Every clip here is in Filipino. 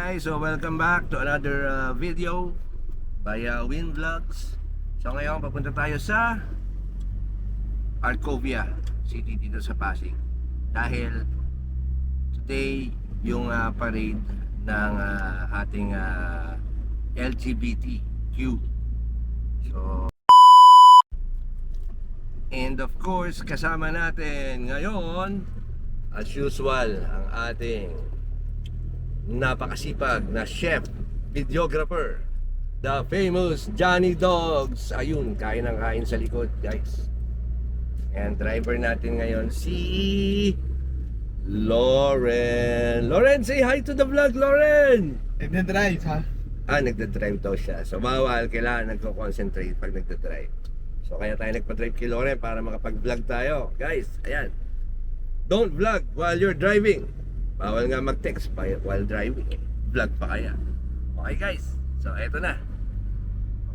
guys, so welcome back to another video by Win Vlogs. So ngayon papunta tayo sa Arcovia City dito sa Pasig. Dahil today yung parade ng ating LGBTQ. So and of course kasama natin ngayon as usual ang ating napakasipag na chef, videographer, the famous Johnny Dogs. Ayun, kain ng kain sa likod, guys. And driver natin ngayon si Lauren. Lauren, say hi to the vlog, Lauren! Nagda-drive ha? Nagda-drive daw siya. So bawal, kailangan nagko-concentrate pag nagda-drive. So kaya tayo nagpa-drive kay Lauren para makapag-vlog tayo. Guys, ayan. Don't vlog while you're driving. Bawal nga mag-text while driving. Vlog pa kaya. Okay guys, so eto na.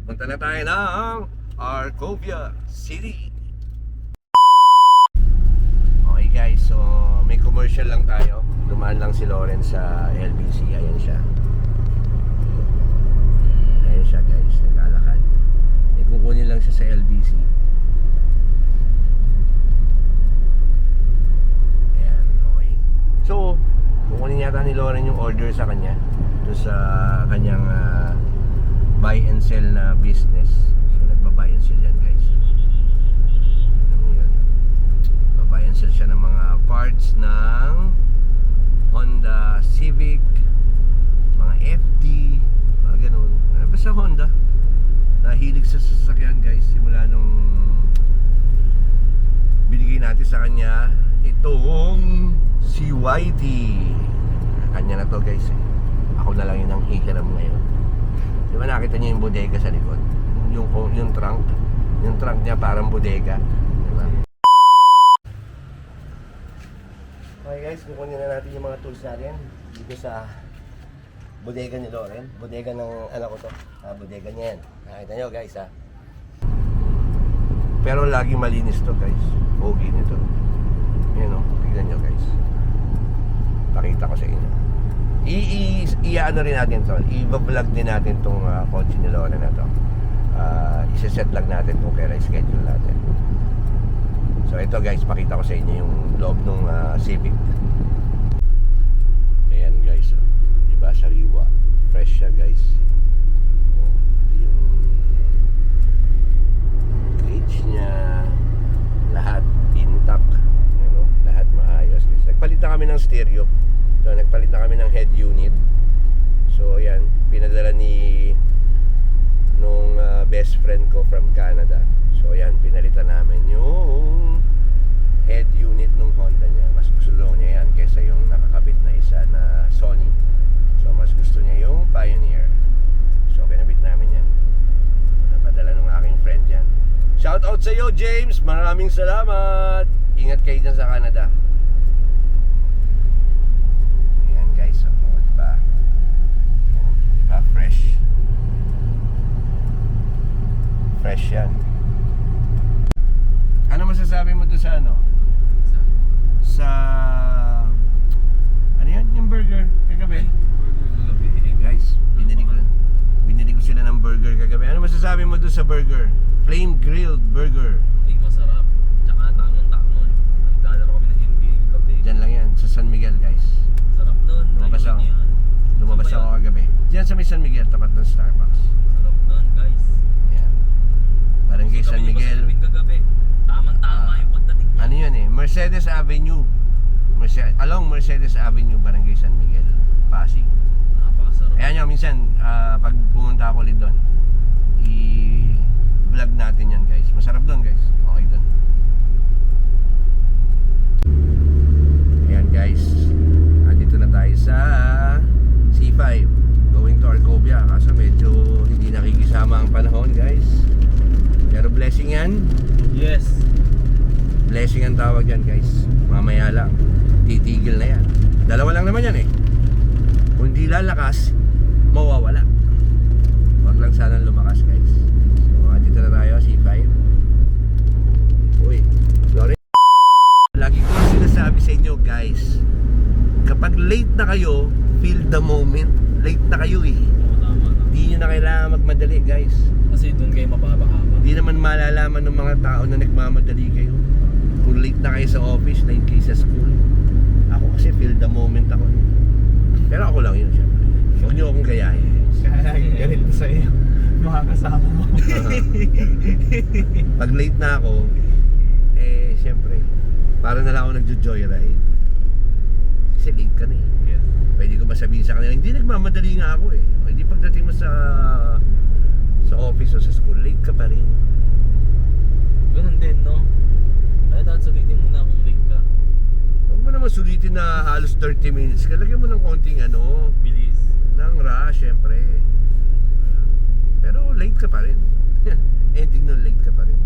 Punta na tayo ng Arcovia City. Okay guys, so may commercial lang tayo. Dumaan lang si Lauren sa LBC. Ayan siya. Ayan siya guys, naglalakad. May kukunin lang siya sa LBC. Ayan, okay. So kukunin yata ni Lauren yung order sa kanya doon sa kanyang buy and sell na business. So nagba-buy and sell yan guys. Nagba-buy and sell siya ng mga parts ng Honda Civic, mga FD, mga ganun. Basta Honda. Nahilig sa sasakyan guys simula nung binigay natin sa kanya itong CYT. Kanya na to guys eh. Ako na lang yun ang hihiram ngayon. Di ba nakita niyo yung bodega sa likod? Yung trunk. Yung trunk niya parang bodega. Di ba? Okay guys, kukunin na natin yung mga tools natin dito sa bodega ni Lauren. Bodega ng anak ko to. Bodega niya yan. Nakita nyo guys ha. Pero lagi malinis to guys. Pogi nito. Yan o, tignan nyo guys. Pakita ko sa inyo. I-ano rin natin to. I-vlog din natin tong kotse ni Lauren na to. Isa-set lang natin kung kaya schedule natin. So ito guys, pakita ko sa inyo yung loob ng Civic. Ayan guys, oh. Diba sariwa. Fresh siya guys. Oh, yung cage niya, lahat intact. Lahat maayos. Nagpalit na kami ng stereo. So, nagpalit na kami ng head unit. So ayan, pinadala ni nung best friend ko from Canada. So ayan, pinalitan namin yung head unit ng Honda niya. Mas gusto niya yan kaysa yung nakakabit na isa na Sony. So mas gusto niya yung Pioneer. So kinabit namin yan. Napadala ng aking friend yan. Shout out sa iyo James, maraming salamat. Ingat kayo dyan sa Canada. Ayan guys, diba? Diba? Fresh. Fresh yan. Ano masasabi mo doon sa ano? Sa ano yan? Yung burger kagabi? Guys, binili ko sila ng burger kagabi. Ano masasabi mo doon sa burger? Flame grilled burger. Ay, masarap. Tsaka tamang-tamo. Nagdadalo kami ng NBA gabi. Diyan lang yan, sa San Miguel guys. Sarap nun. Lumabas ako. Lumabas ako kagabi. Diyan sa may San Miguel, tapat ng Starbucks. Sarap nun, guys. Ayan. Barangay San Miguel. Kagabi. Tamang-tama yung pagdating niya. Ano yun eh? Mercedes Avenue. Along Mercedes Avenue, Barangay San Miguel, Pasig. Napakasarap. Ayan nyo, minsan, pag pumunta ako ulit doon, i-vlog natin yan guys. Masarap doon guys. Okay doon. Ayan guys. Andito na tayo sa C5. Going to Arcovia. Kaso medyo hindi nakikisama ang panahon guys. Pero blessing yan. Yes. Blessing ang tawag yan guys. Mamaya lang. Titigil na yan. Dalawa lang naman yan eh. Kung di lalakas, mawawala. Huwag lang sanang lumakas guys. So dito na tayo, C5. Uy, sorry. Lagi ko sinasabi sa inyo guys, kapag late na kayo, feel the moment. late na kayo eh. Oo, tama na. Hindi nyo na kailangan magmadali guys. Kasi doon kayo mapapahaba. Hindi naman malalaman ng mga tao na nagmamadali kayo. Kung late na kayo sa office, late kayo sa school. Ako kasi feel the moment ako. Pero ako lang yun syempre. Huwag nyo akong gayahin. Kaya laging ganito sa'yo. Mga kasama mo. Pag late na ako, eh syempre, para na lang ako nagjo-joyride. Kasi late ka na eh. Yes. Pwede ko ba sabihin sa kanila, hindi nagmamadali nga ako eh. O, hindi pagdating mo sa office o sa school, late ka pa rin. Ganun din, no? Kaya dapat sulitin mo na kung late ka. Huwag mo naman sulitin na halos 30 minutes ka. Lagyan mo ng konting Bilis. ng rush, syempre. Pero late ka pa rin. Ending nun, late ka pa rin.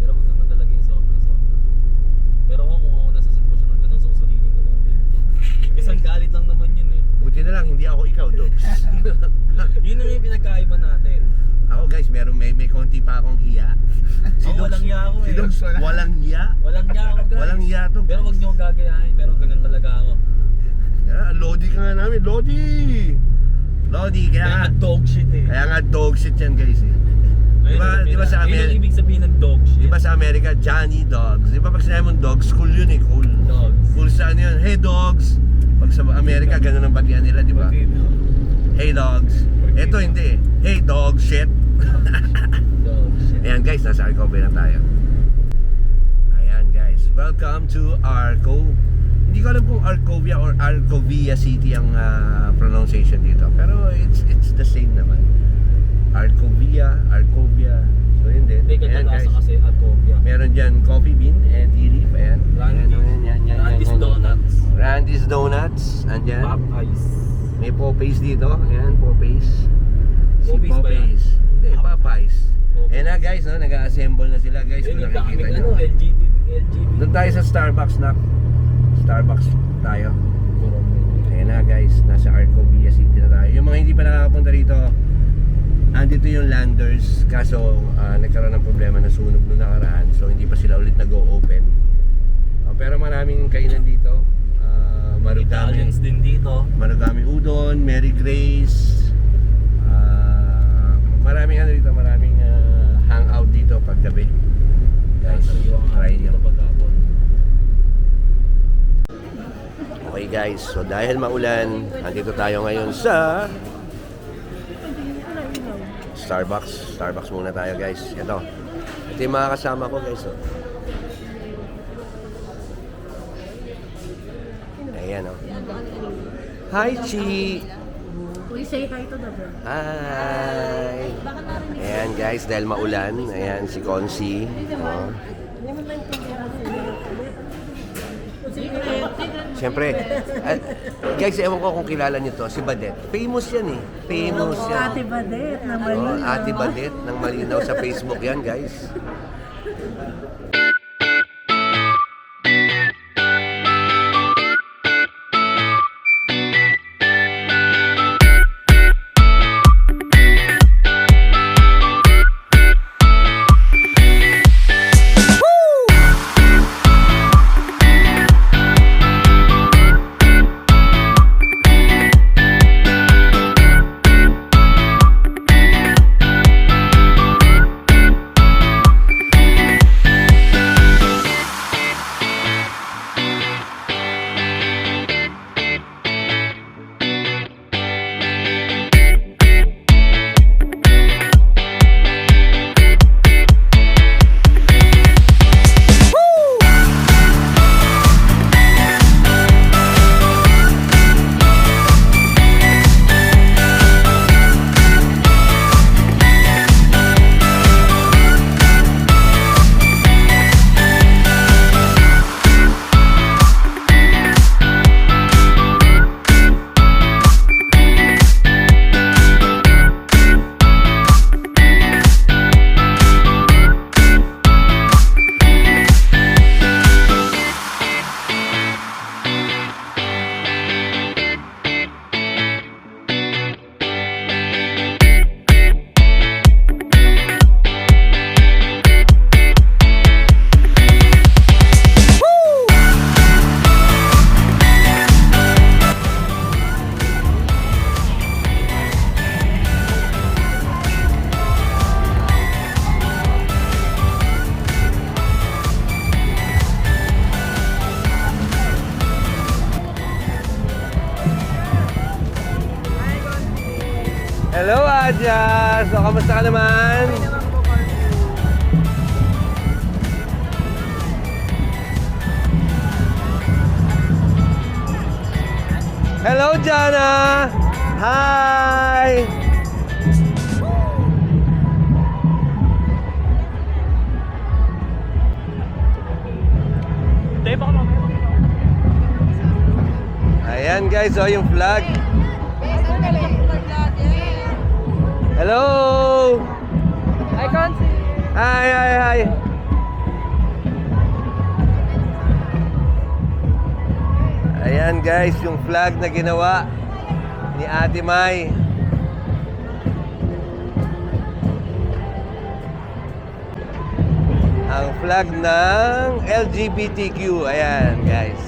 Pero wag naman talaga yung sobra-sobra. Pero kung ako nasa sitwasyon ng ganun, susulitin ko na yung late ko. Isang galit lang naman yun eh. Buti na lang, hindi ako ikaw, Dogs. Yun naman yung pinagkaiba natin. Ako guys, may konti pa akong hiya. Ako walang hiya ako eh. Si Dogs, walang hiya. Walang hiya ako guys. Walang hiya to. Pero wag niyo akong gagayahin. Pero ganun talaga ako. Lodi ka nga namin, Lodi! Lodi, kaya Kaya nga, nga dog shit eh. kaya nga dog shit yan guys eh. Di ba sa Yun Amerika, yung ibig sabihin ng dog shit. di ba sa Amerika, Johnny Dogs? Di ba pag sinabi mong dogs, cool yun eh, cool. Dogs. Cool sa ano yun, hey dogs! Pag sa Amerika, ganun ang batian nila, di ba? Hey dogs. Ito hindi eh, hey dog shit. Dog shit. Ayan guys, nasa Arcovia na tayo. Ayan guys, welcome to Arco. Hindi ko alam kung Arcovia or Arcovia City ang pronunciation dito. Pero it's the same naman. Arcovia. So yun din. Hindi, Ayan kadalasan guys. kasi Arcovia. Meron dyan coffee bean and tea leaf. Ayan. Randy's Donuts. Randy's Donuts. Andyan. Popeyes. May Popeyes dito. Ayan, Popeyes. Popeyes ba yan? Hindi, Popeyes. Popeyes. Ayan na guys, no? Nag-assemble na sila guys. Yun Kung yung nakikita daming nyo. LGB. Doon tayo sa Starbucks na. Starbucks tayo. Ayan na guys, nasa Arcovia City na tayo. Yung mga hindi pa nakakapunta rito, andito yung landers. Kaso nagkaroon ng problema na sunog nung nakaraan. So hindi pa sila ulit nag-o-open. Pero maraming kainan dito. Marugami Italians din dito. Marugami Udon, Mary Grace. Maraming ano dito, maraming hangout dito pag gabi. Guys, try nyo. Okay guys, so dahil maulan, andito tayo ngayon sa Starbucks. Starbucks muna tayo guys. Ito yung mga kasama ko guys. Oh. Ayan oh. Hi Chi! Uy, say hi to the vlog. Hi! Ayan guys, dahil maulan, ayan si Consi. Oh. Siyempre, guys, ewan ko kung kilala niyo to, si Badet. Famous yan eh. Famous yan. Ate Badet na Oh, Malinaw. Ate Badet ng Malinaw sa Facebook yan, guys. Raja! So, kamusta ka naman? Hello, Jana! Hi! Ayan guys, oh yung flag. Hello! I can't see. Hi! Ayan guys, yung flag na ginawa ni Ate Mai. Ang flag ng LGBTQ. Ayan guys.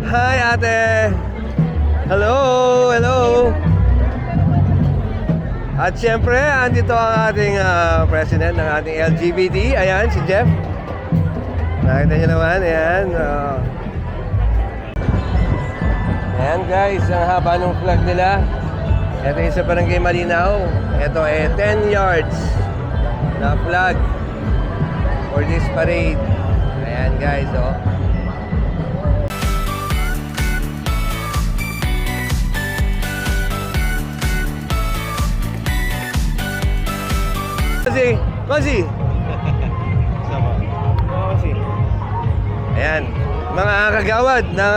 Hi ate! Hello! At syempre, andito ang ating president ng ating LGBT. Ayan, si Jeff. Nakita niyo naman, ayan. Ayan guys, ang haba ng flag nila. Ito yung sa Barangay Malinaw. Ito ay 10 yards na flag for this parade. Ayan guys, oh. Kasi. Ayan, mga kagawad ng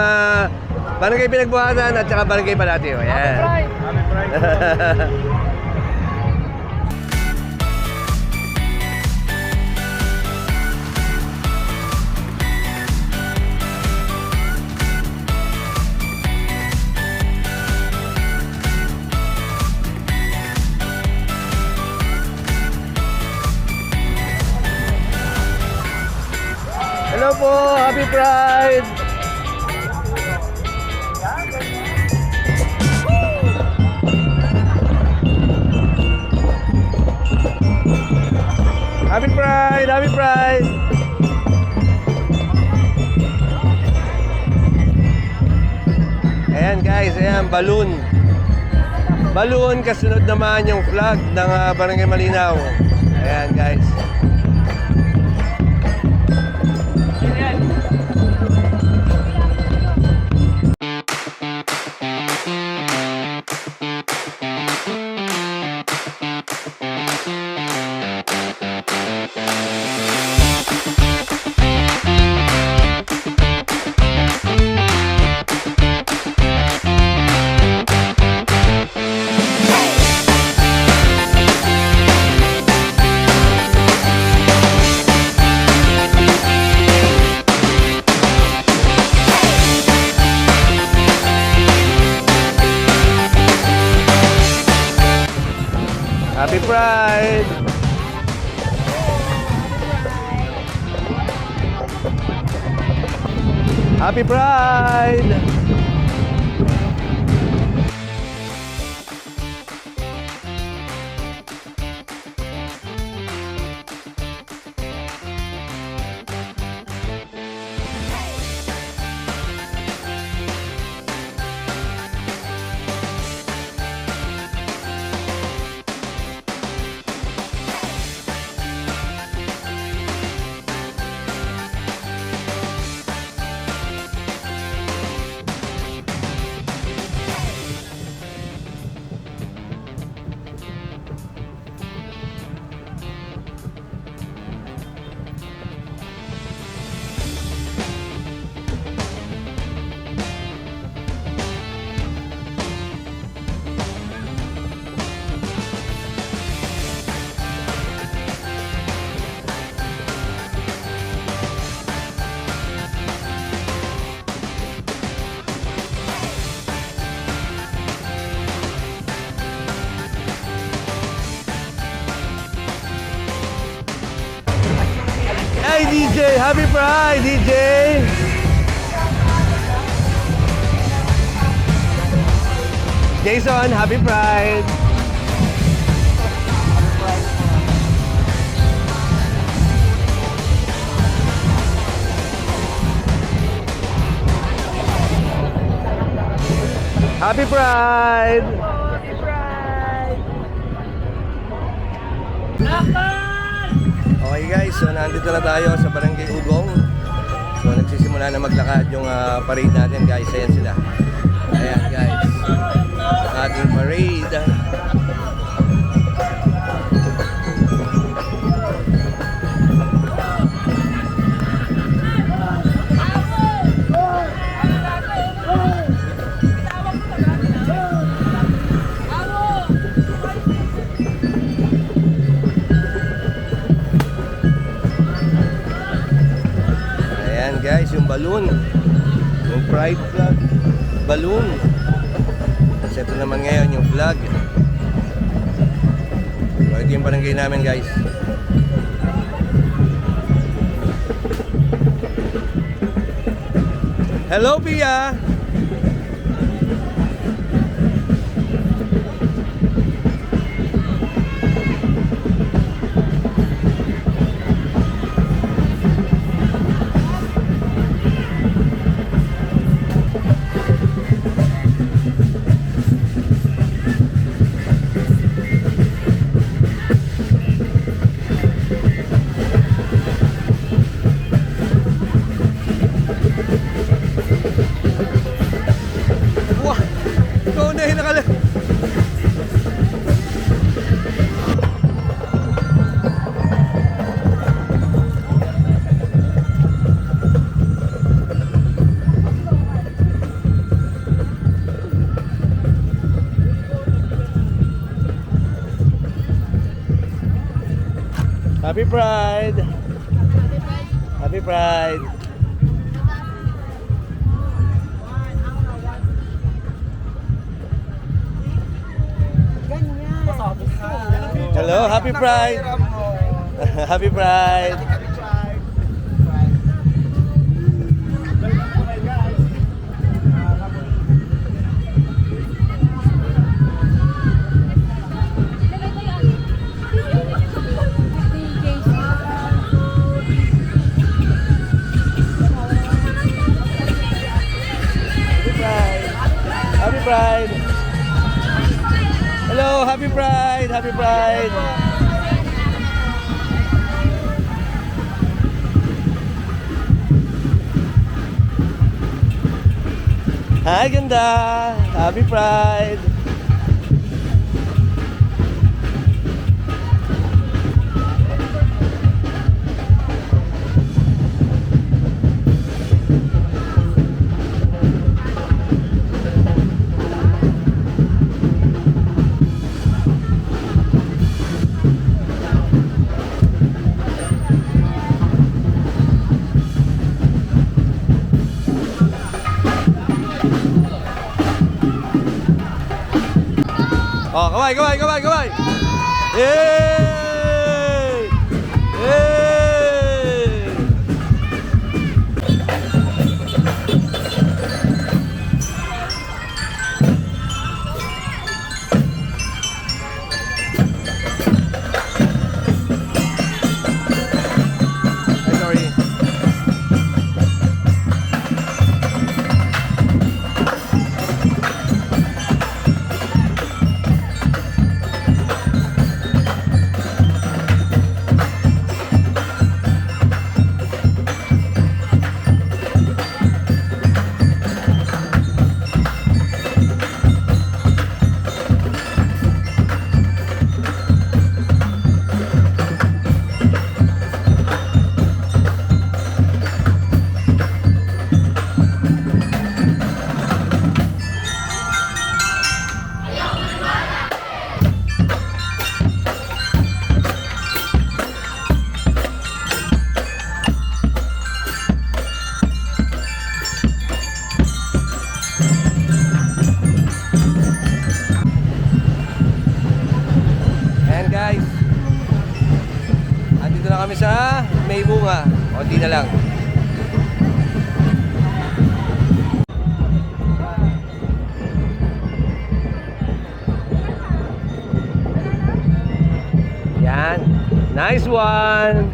Barangay Pinagbuhatan at saka Barangay Palatio. Ayan. Hello po! Happy Pride! Happy Pride! Happy Pride! Ayan guys, ayan, balloon. Balloon, kasunod naman yung flag ng Barangay Malinaw. Ayan guys. Happy Pride! Happy Pride! Hey DJ, happy Pride DJ. Jason, happy Pride. Happy Pride! Happy Pride! Okay guys, so nandito na tayo sa Barangay Ugong. So nagsisimula na maglakad yung parade natin guys. Ayan sila. Ayan guys. Ating parade. Ayan guys, yung balloon. Yung pride flag. Balloon. Tapos ito naman ngayon yung flag. So ito yung barangay namin guys. Hello Pia! Wah! Ikaw na hinakala. Happy Pride! Happy Pride! Hello, Happy Pride! Happy Pride! Happy Pride! Hello, Happy Pride! Happy Pride! Hi, ganda! Happy Pride! Oh, kaway, kaway, kaway, kaway! Yay! Yay! Ay, sorry. Guys, andito na kami sa May Bunga. Konti na lang. Yan. Nice one.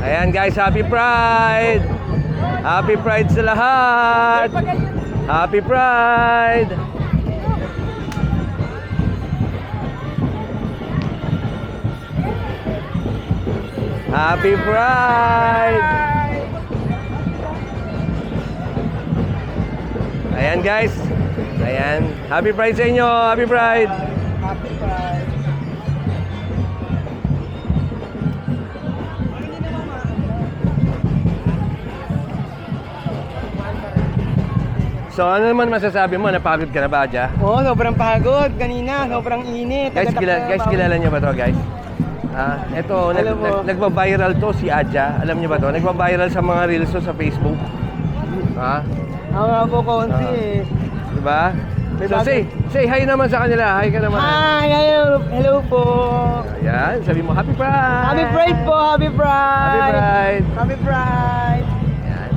Ayan guys, Happy Pride. Happy Pride sa lahat. Happy Pride. Happy Pride! Ayan guys. Ayan. Happy Pride sa inyo. Happy Pride. Happy Pride. So ano naman masasabi mo? Napagod ka na ba, Adja? Oo, sobrang pagod. Kanina, sobrang init. Guys, kilala niyo ba to, guys? Ito, Alam mo. nagba-viral to si Adja. Alam niyo ba to? Nagba-viral sa mga reels to sa Facebook. Ha? Ako nga po konti eh. Diba? May So bagay. say hi naman sa kanila. Hi ka naman. Hi, hello po. Ayan, sabi mo, Happy Pride! Happy Pride po, Happy Pride. Happy Pride! Happy Pride. Ayan.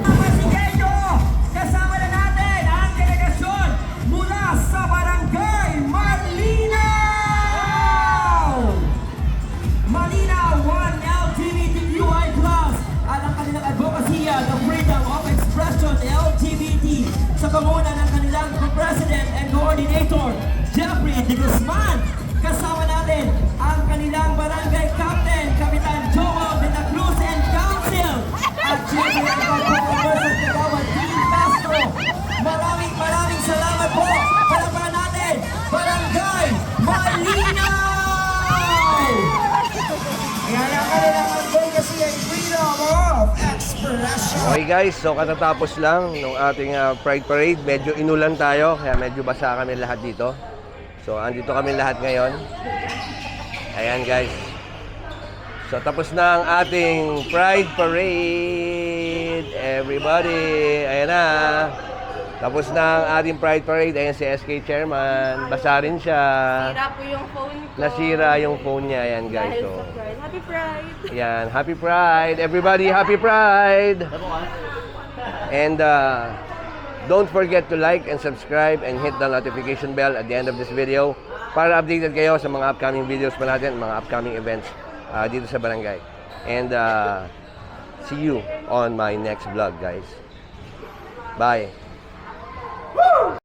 Pasigueño, kasama na natin ang delegasyon mula sa Barangay Malinaw! Malinaw 1 LGBTQI+, at ang kanilang advokasya ng freedom of expression LGBT sa panguna ng kanilang President and Coordinator, Jeffrey De Guzman. Kasama natin ang kanilang barangay captain, Kapitan Joel de la Cruz and Council, at Jeffrey ang pagpapaperson kagawad Dean Castro. Maraming salamat po. Palaparan natin, Barangay Malinaw! Yan ang kanilang advocacy and freedom of expression. Okay guys, so katatapos lang ng ating Pride Parade. Medyo inulan tayo, kaya medyo basa kami lahat dito. So andito kami lahat ngayon. Ayan guys. So tapos na ang ating Pride Parade. Everybody, ayan na. Tapos na ang ating Pride Parade. Ayan si SK Chairman. Basa rin siya. Sira po yung phone ko. Nasira yung phone niya. Ayan guys. Dahil So, sa Pride. Happy Pride! ayan, Happy Pride. Everybody, Happy Pride. And don't forget to like and subscribe and hit the notification bell at the end of this video para updated kayo sa mga upcoming videos pa natin, mga upcoming events dito sa barangay. And see you on my next vlog, guys. Bye.